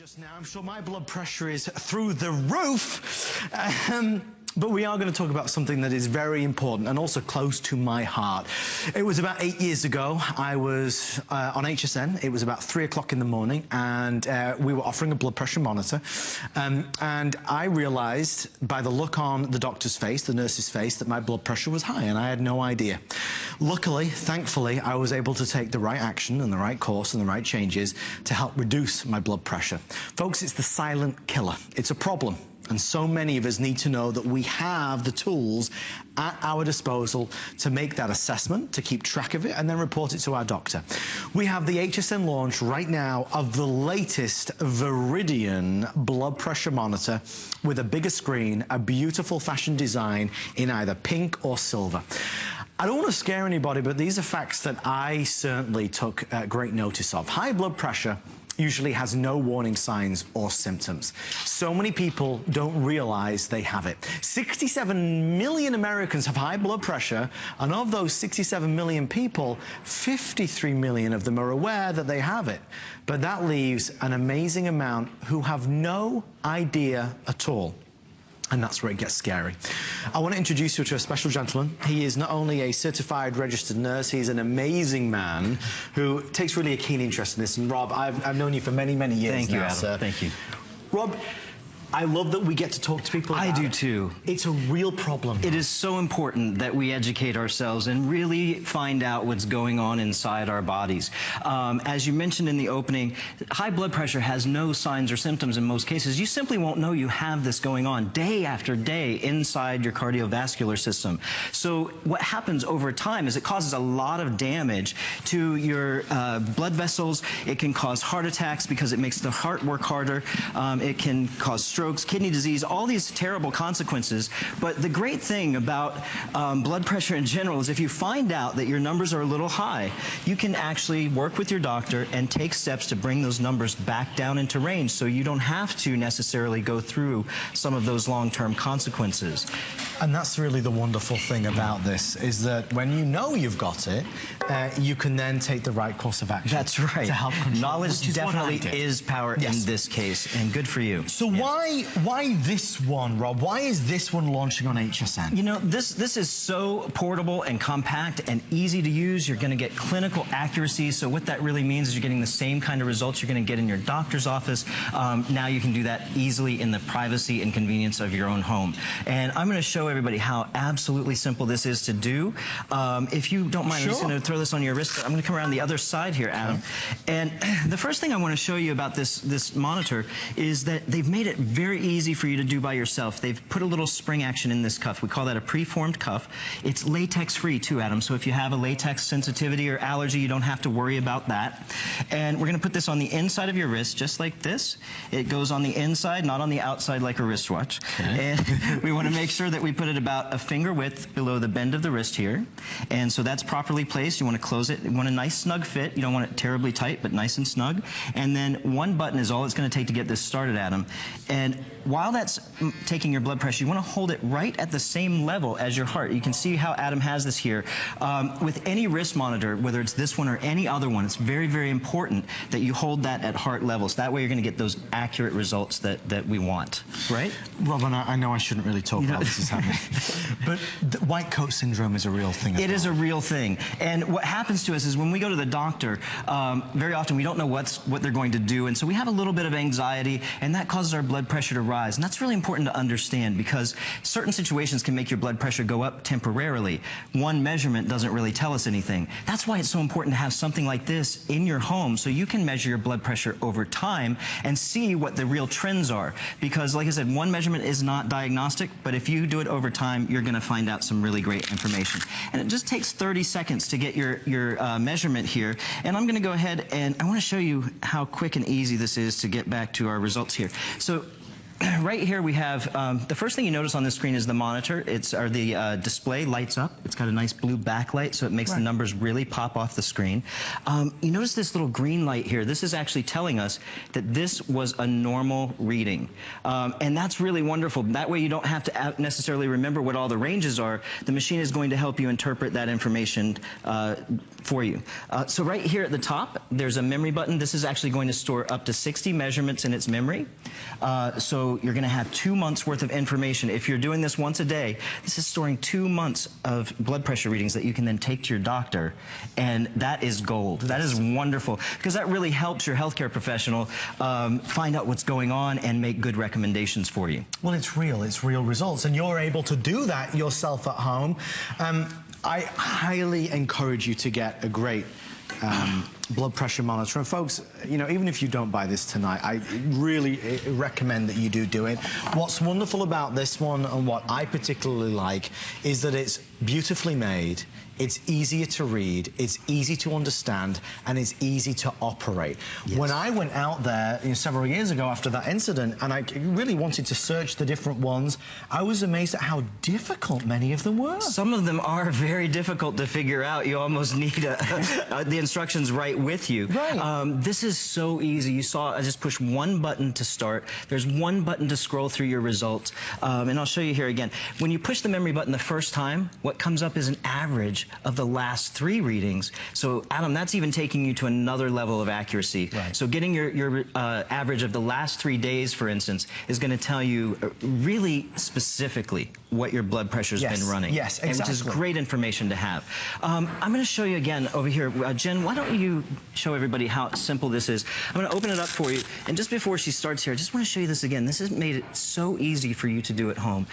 just now. I'm sure my blood pressure is through the roof. But we are going to talk about something that is very important and also close to my heart. It was about 8 years ago. I was on HSN. It was about 3 o'clock in the morning, and we were offering a blood pressure monitor. And I realized by the look on the doctor's face, the nurse's face, that my blood pressure was high, and I had no idea. Luckily, thankfully, I was able to take the right action and the right course and the right changes to help reduce my blood pressure. Folks, it's the silent killer. It's a problem. And so many of us need to know that we have the tools at our disposal to make that assessment, to keep track of it, and then report it to our doctor. We have the HSN launch right now of the latest Veridian blood pressure monitor with a bigger screen, a beautiful fashion design in either pink or silver. I don't want to scare anybody, but these are facts that I certainly took great notice of. High blood pressure usually has no warning signs or symptoms. So many people don't realize they have it. 67 million Americans have high blood pressure, and of those 67 million people, 53 million of them are aware that they have it. But that leaves an amazing amount who have no idea at all. And that's where it gets scary. I want to introduce you to a special gentleman. He is not only a certified registered nurse, he's an amazing man who takes really a keen interest in this. And Rob, I've known you for many, many years. Thank you, Adam. Thank you. Rob, I love that we get to talk to people about it. I do too. It's a real problem. It is so important that we educate ourselves and really find out what's going on inside our bodies. As you mentioned in the opening, high blood pressure has no signs or symptoms in most cases. You simply won't know you have this going on day after day inside your cardiovascular system. So what happens over time is it causes a lot of damage to your blood vessels. It can cause heart attacks because it makes the heart work harder. It can cause strokes, kidney disease, all these terrible consequences. But the great thing about blood pressure in general is if you find out that your numbers are a little high, you can actually work with your doctor and take steps to bring those numbers back down into range so you don't have to necessarily go through some of those long-term consequences. And that's really the wonderful thing about this, is that when you know you've got it, you can then take the right course of action. That's right. To help control. Knowledge definitely is power in this case, and good for you. So why this one, Rob? Why is this one launching on HSN? You know, this is so portable and compact and easy to use. You're going to get clinical accuracy. So what that really means is you're getting the same kind of results you're going to get in your doctor's office. Now you can do that easily in the privacy and convenience of your own home. And I'm going to show everybody how absolutely simple this is to do. If you don't mind, I'm just going to throw this on your wrist. I'm going to come around the other side here, Adam. And the first thing I want to show you about this monitor is that they've made it very easy for you to do by yourself. They've put a little spring action in this cuff. We call that a preformed cuff. It's latex free too, Adam. So if you have a latex sensitivity or allergy, you don't have to worry about that. And we're going to put this on the inside of your wrist, just like this. It goes on the inside, not on the outside like a wristwatch. Okay. And we want to make sure that we put it about a finger width below the bend of the wrist here. And so that's properly placed. You want to close it. You want a nice snug fit. You don't want it terribly tight, but nice and snug. And then one button is all it's going to take to get this started, Adam. And while that's taking your blood pressure, you want to hold it right at the same level as your heart. You can see how Adam has this here. With any wrist monitor, whether it's this one or any other one, it's very, very important that you hold that at heart levels. That way you're going to get those accurate results that we want, right? Robin, I know I shouldn't really talk about this is happening, but the white coat syndrome is a real thing. It is a real thing. And what happens to us is when we go to the doctor, very often we don't know what they're going to do, and so we have a little bit of anxiety, and that causes our blood pressure to rise. And that's really important to understand because certain situations can make your blood pressure go up temporarily. One measurement doesn't really tell us anything. That's why it's so important to have something like this in your home so you can measure your blood pressure over time and see what the real trends are. Because like I said, one measurement is not diagnostic, but if you do it over time, you're going to find out some really great information. And it just takes 30 seconds to get your measurement here. And I'm going to go ahead and I want to show you how quick and easy this is to get back to our results here. So right here we have, the first thing you notice on the screen is the monitor. The display lights up. It's got a nice blue backlight, so it makes the numbers really pop off the screen. You notice this little green light here. This is actually telling us that this was a normal reading. And that's really wonderful. That way you don't have to necessarily remember what all the ranges are. The machine is going to help you interpret that information for you. So right here at the top, there's a memory button. This is actually going to store up to 60 measurements in its memory. So you're going to have 2 months worth of information. If you're doing this once a day, this is storing 2 months of blood pressure readings that you can then take to your doctor. And that is gold. That is wonderful, because that really helps your healthcare professional find out what's going on and make good recommendations for you. Well, it's real results, and you're able to do that yourself at home. I highly encourage you to get a great blood pressure monitor. And folks, you know, even if you don't buy this tonight, I really recommend that you do it. What's wonderful about this one, and what I particularly like, is that it's beautifully made. It's easier to read, it's easy to understand, and it's easy to operate. Yes. When I went out there several years ago after that incident, and I really wanted to search the different ones, I was amazed at how difficult many of them were. Some of them are very difficult to figure out. You almost need the instructions right with you. Right. This is so easy. You saw I just push one button to start. There's one button to scroll through your results. And I'll show you here again. When you push the memory button the first time, what comes up is an average of the last 3 readings. So, Adam, that's even taking you to another level of accuracy. Right. So getting your average of the last 3 days, for instance, is going to tell you really specifically what your blood pressure's been running. Yes, exactly. And which is great information to have. I'm going to show you again over here. Jen, why don't you show everybody how simple this is? I'm going to open it up for you. And just before she starts here, I just want to show you this again. This has made it so easy for you to do at home.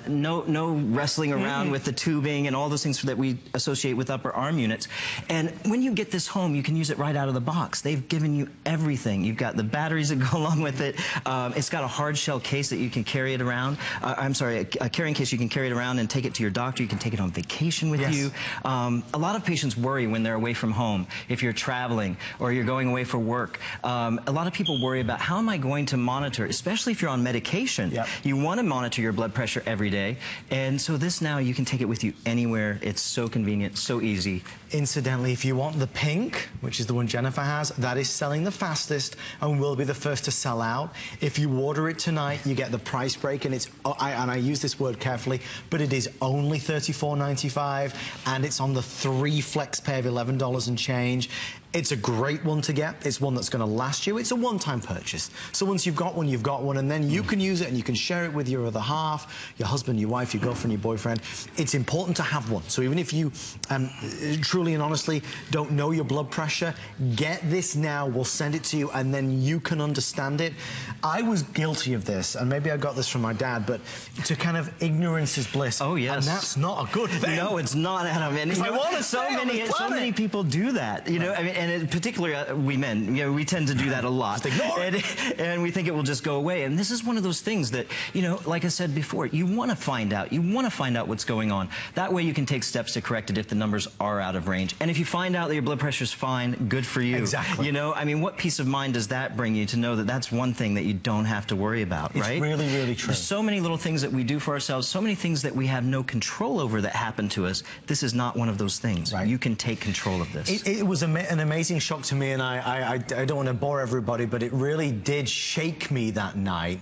No wrestling around with the tubing and all those things that we associate with upper arm units. And when you get this home, you can use it right out of the box. They've given you everything. You've got the batteries that go along with it. It's got a hard shell case that you can carry it around. I'm sorry, a carrying case you can carry it around and take it to your doctor. You can take it on vacation with you. A lot of patients worry when they're away from home. If you're traveling or you're going away for work, a lot of people worry about how am I going to monitor, especially if you're on medication. You want to monitor your blood pressure every day. And so this now, you can take it with you anywhere. It's so convenient, so easy. Incidentally, if you want the pink, which is the one Jennifer has, that is selling the fastest and will be the first to sell out. If you order it tonight, you get the price break, and I use this word carefully, but it is only $34.95, and it's on the 3 flex pay of $11 and change. It's a great one to get. It's one that's going to last you. It's a one-time purchase. So once you've got one, you've got one, and then you can use it and you can share it with your other half, your husband, your wife, your girlfriend, your boyfriend. It's important to have one. So even if you truly and honestly don't know your blood pressure, get this now. We'll send it to you, and then you can understand it. I was guilty of this, and maybe I got this from my dad, but to kind of ignorance is bliss. Oh, yes. And that's not a good thing. No, it's not, Adam. And you know, so many people do that. You know, I mean, and particularly we men, you know, we tend to do that a lot. And we think it will just go away. And this is one of those things that, you know, like I said before, you want to find out. You want to find out what's going on. That way you can take steps to correct it if the numbers are out of range. And if you find out that your blood pressure is fine, good for you. Exactly. You know, I mean, what peace of mind does that bring you to know that that's one thing that you don't have to worry about, right? It's really, really true. There's so many little things that we do for ourselves, so many things that we have no control over that happen to us. This is not one of those things. Right. You can take control of this. It was an amazing shock to me, and I don't want to bore everybody, but it really did shake me that night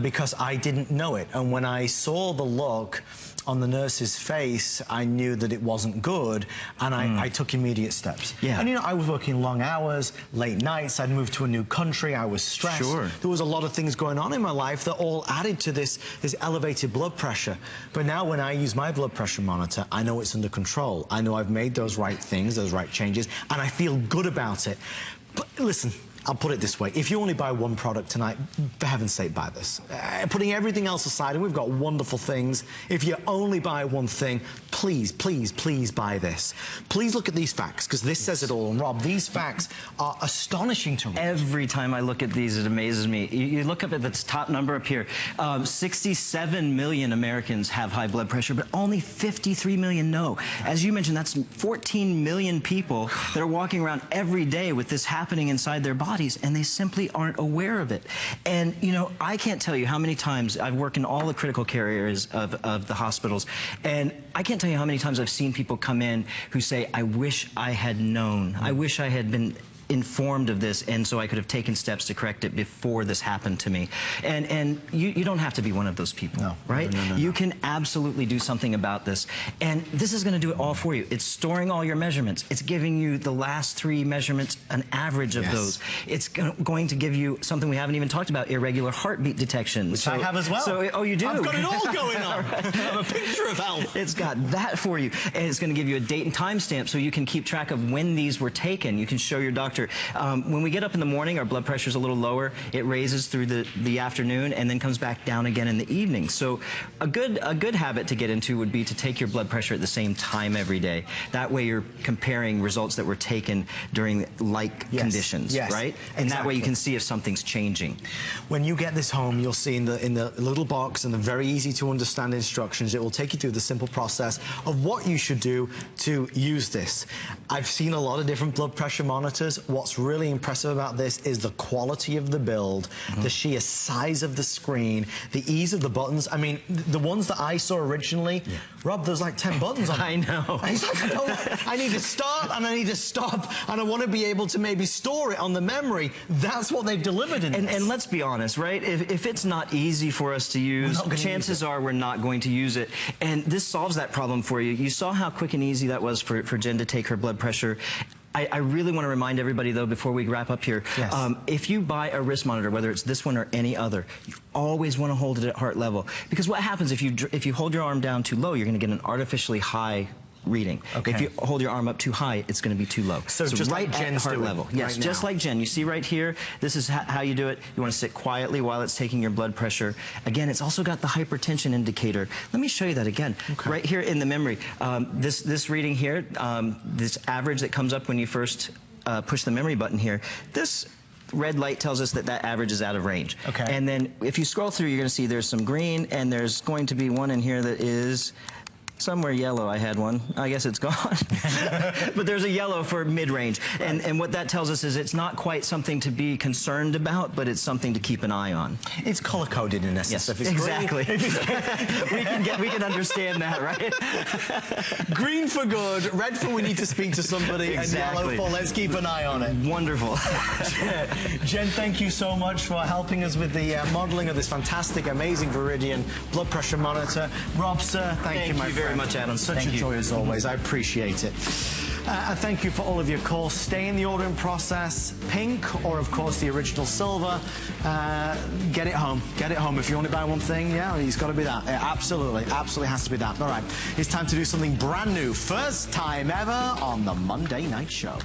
because I didn't know it. And when I saw the look on the nurse's face, I knew that it wasn't good, and I took immediate steps. Yeah. And you know, I was working long hours, late nights, I'd moved to a new country, I was stressed. Sure. There was a lot of things going on in my life that all added to this elevated blood pressure. But now when I use my blood pressure monitor, I know it's under control. I know I've made those right things, those right changes, and I feel good about it. But listen, I'll put it this way. If you only buy one product tonight, for heaven's sake, buy this. Putting everything else aside, and we've got wonderful things, if you only buy one thing, please, please, please buy this. Please look at these facts, because this says it all. And Rob, these facts are astonishing to read. Every time I look at these, it amazes me. You look up at the top number up here. 67 million Americans have high blood pressure, but only 53 million know. As you mentioned, that's 14 million people that are walking around every day with this happening inside their body. bodies, and they simply aren't aware of it. And, you know, I can't tell you how many times I've worked in all the critical care areas of the hospitals, and I can't tell you how many times I've seen people come in who say, I wish I had known. I wish I had been informed of this, and so I could have taken steps to correct it before this happened to me. And you don't have to be one of those people, right? No. You can absolutely do something about this. And this is going to do it all for you. It's storing all your measurements. It's giving you the last 3 measurements, an average of those. It's going to give you something we haven't even talked about, irregular heartbeat detection. Which I have as well. Oh, you do? I've got it all going on. I have a picture of health. It's got that for you. And it's going to give you a date and time stamp so you can keep track of when these were taken. You can show your doctor. When we get up in the morning, our blood pressure is a little lower. It raises through the afternoon and then comes back down again in the evening. So a good habit to get into would be to take your blood pressure at the same time every day. That way you're comparing results that were taken during like conditions, right? And that way you can see if something's changing. When you get this home, you'll see in the little box and the very easy to understand instructions, it will take you through the simple process of what you should do to use this. I've seen a lot of different blood pressure monitors. What's really impressive about this is the quality of the build, the sheer size of the screen, the ease of the buttons. I mean, the ones that I saw originally, Rob, there's like 10 buttons on it. I know. And it's like, I need to start and I need to stop, and I want to be able to maybe store it on the memory. That's what they've delivered in this. And let's be honest, right? If it's not easy for us to use, chances are we're not going to use it. And this solves that problem for you. You saw how quick and easy that was for Jen to take her blood pressure. I really want to remind everybody, though, before we wrap up here, if you buy a wrist monitor, whether it's this one or any other, you always want to hold it at heart level. Because what happens if you hold your arm down too low, you're going to get an artificially high reading. If you hold your arm up too high, it's going to be too low. So just right like Jen's at heart level. Yes, right just like Jen. You see right here, this is how you do it. You want to sit quietly while it's taking your blood pressure. Again, it's also got the hypertension indicator. Let me show you that again. Right here in the memory. This reading here, this average that comes up when you first push the memory button here, this red light tells us that that average is out of range. And then if you scroll through, you're going to see there's some green, and there's going to be one in here that is somewhere yellow. I had one. I guess it's gone. But there's a yellow for mid-range. And what that tells us is it's not quite something to be concerned about, but it's something to keep an eye on. It's color-coded in essence. Yes, exactly. we can understand that, right? Green for good, red for we need to speak to somebody, and yellow for let's keep an eye on it. Wonderful. Jen, thank you so much for helping us with the modeling of this fantastic, amazing Veridian blood pressure monitor. Rob, sir, thank you, my friend. Very much, Adam. Such a joy as always. I appreciate it. And thank you for all of your calls. Stay in the ordering process. Pink, or of course the original silver. Get it home. Get it home. If you only buy one thing, it's got to be that. It absolutely has to be that. All right, it's time to do something brand new. First time ever on the Monday Night Show.